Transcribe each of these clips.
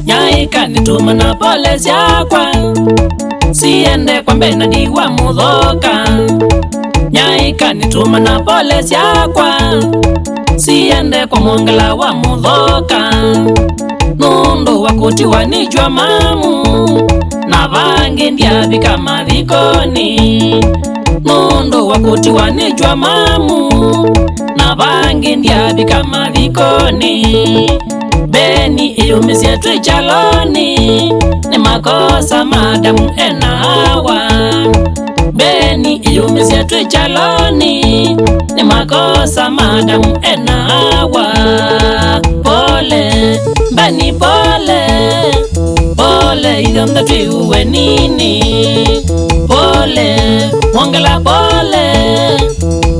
Nyaika nituma na pole syakwa siende kwa mbena diwa muthoka. Nyaika nituma na pole syakwa siende kwa mwongela wa muthoka. Nundu wakutiwa nijwa mamu na vangi ndiavika mathikoni. Nundu wakutiwa nijwa mamu na vangi ndiavika mathikoni. Beni iyumisye twi chaloni ni makosa madamu enawa. Beni iyumisye twi chaloni ni makosa madamu enawa. Pole Beni pole, pole idhonda twi uwe nini. Pole mwongela pole,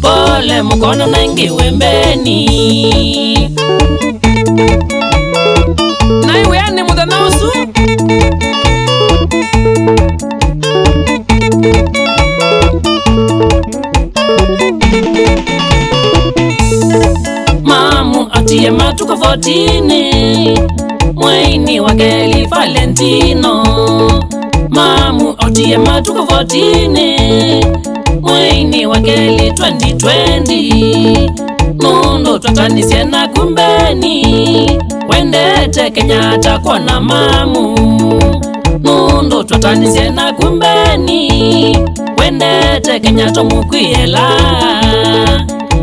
pole mukona nangiwe Beni. Naiwe ane mudanosu mamu atiye matuko 14 mwaini wa Geli Valentino. Mamu atiye matuko 14 mwaini wa Geli 2020. Nundu twatanisye na kumbeni wendete Kenyatta kwana mamu. Nundu twatanisye na kumbeni wendete Kenyatta mukwiyela.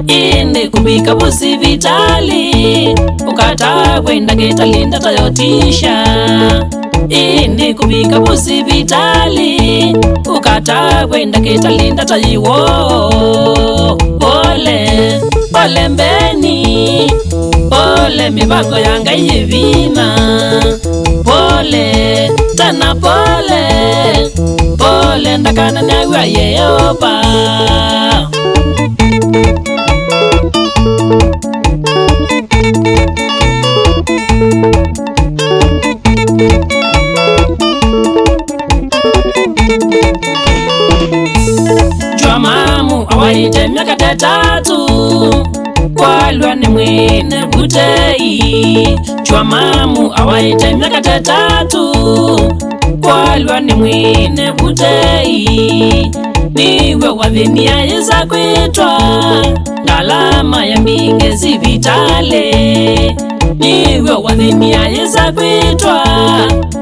Indi kubika busivitali ukata kwenda getalinda tayotisha. Indi kubika busivitali ukata kwenda getalinda tayiwo. Pole pole Beni, pole mibango yanga yivina. Pole tana pole, pole ndakana nawe Yehova. Jwa mamu awaite miaka 3 kwalwa ni mwine Butei. Jwa mamu awaite miaka 3 kwalwa ni mwine Butei. Niwe wathinia iza kwitwa ngalama ya mingezi vitale. Niwe wathinia iza kwitwa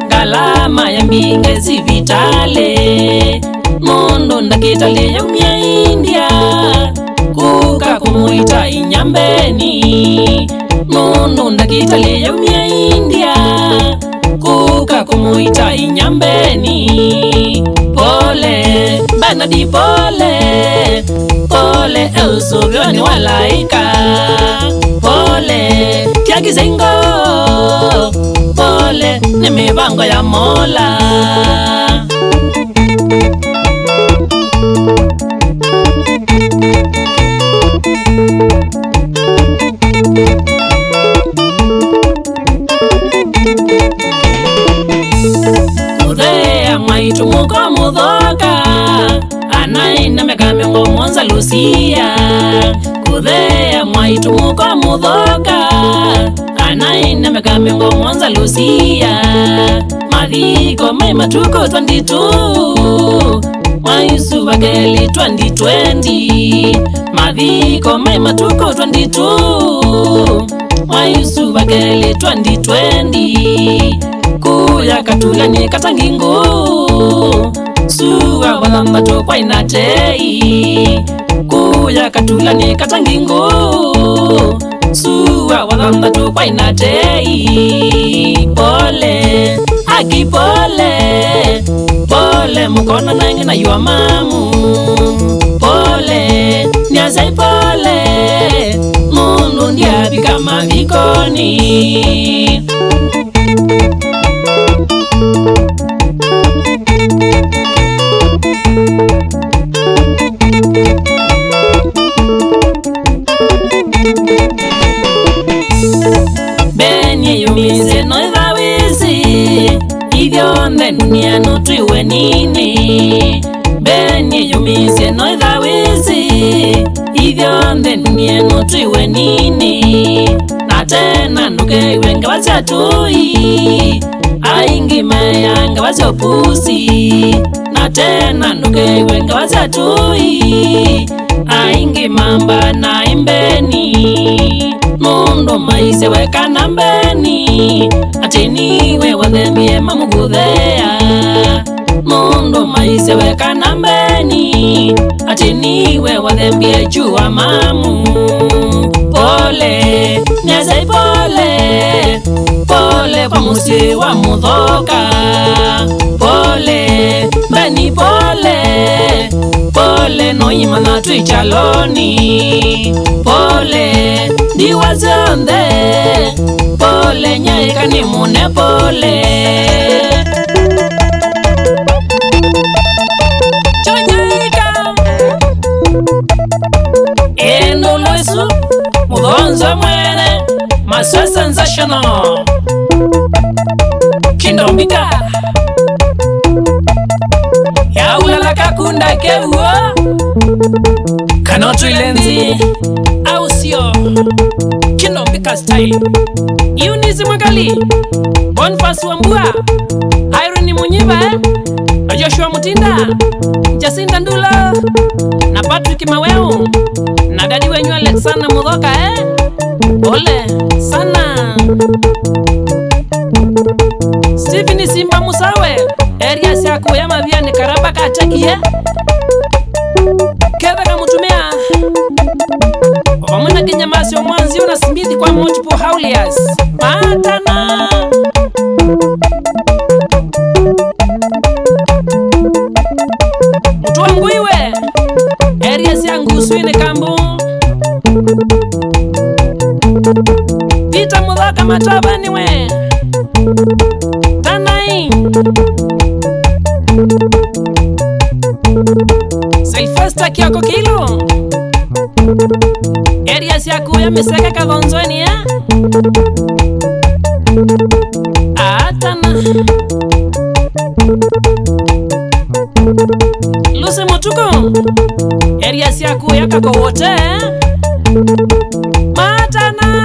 ngalama ya mingezi vitale. Mundu ndakitale ya umya India kuka kumuita inyambeni. Mundu ndakitale ya umya India kuka kumuita inyambeni. Pole Banadi pole, pole eusuvyoni walaika. Pole Kiagizengo, pole ni mibango ya Mola. Kudhea mwaitu muko mudhoka anaina miaka 7 Lucia. Kudhea mwaitu muko mudhoka anaina miaka 7 Lucia. Mathiko mema tuko 22 mwaisu wa Geli 2020. Mathiko mema tuko 22 mwaisu wa Geli 2020. Kuya katula ni katangingu suwa walamba tokwa inatei. Kuya katula ni katangingu suwa walamba tokwa inatei. Pole haki pole, pole mukona nangi na yuwa mamu. Pole niazai pole, mundu ndiabika mavikoni. Beni yumize no idawisi Idyo dunia no tuiwe nini Beni yumise no idhawizi Idyo dunia no tuiwe nini Na tena nuke wenga wazatui Aingi mayanga wazopusi Na tena nuke wenga wazatui Aingi mamba na imbeni Mundo maise weka nambeni Atini we wadhemie mamugudhea Mundo maise weka nambeni Atini we wadhemie jua mamu Pole, nyazai pole Pole kwa musi wa mudhoka Pole, beni pole Pole no imana tuichaloni Pole, diwa zonde Pole nyaika ni mune pole Chonyaika Endo loisu Mudhonzo mwene Maswa sensational Kindombika Ya ulala kakunda kewa Kanotu ilenzi Au sio Kindombika style Eunice Mwagali Boniface Wambua Irene Munyiba Joshua Mutinda Jacinta Ndula Na Patrick Maweo Na dadi wenyu Alexander Mudhoka Ole sana Stephen Simba Musawe Area siako ya maviani Karabaka atakie Keve kamutumia Wamuna kinyamasi wa mwanzi Unasimithi kwa multiple hauliers Matana Mutua mguiwe Area siangu suine kambu Pita Mudhoka matabani we Tanai Sylvester Kioko Kilo Area siako ya Meseka Kadhonzweni Atana Lucy Mutuko Area siako ya Kagowote Matana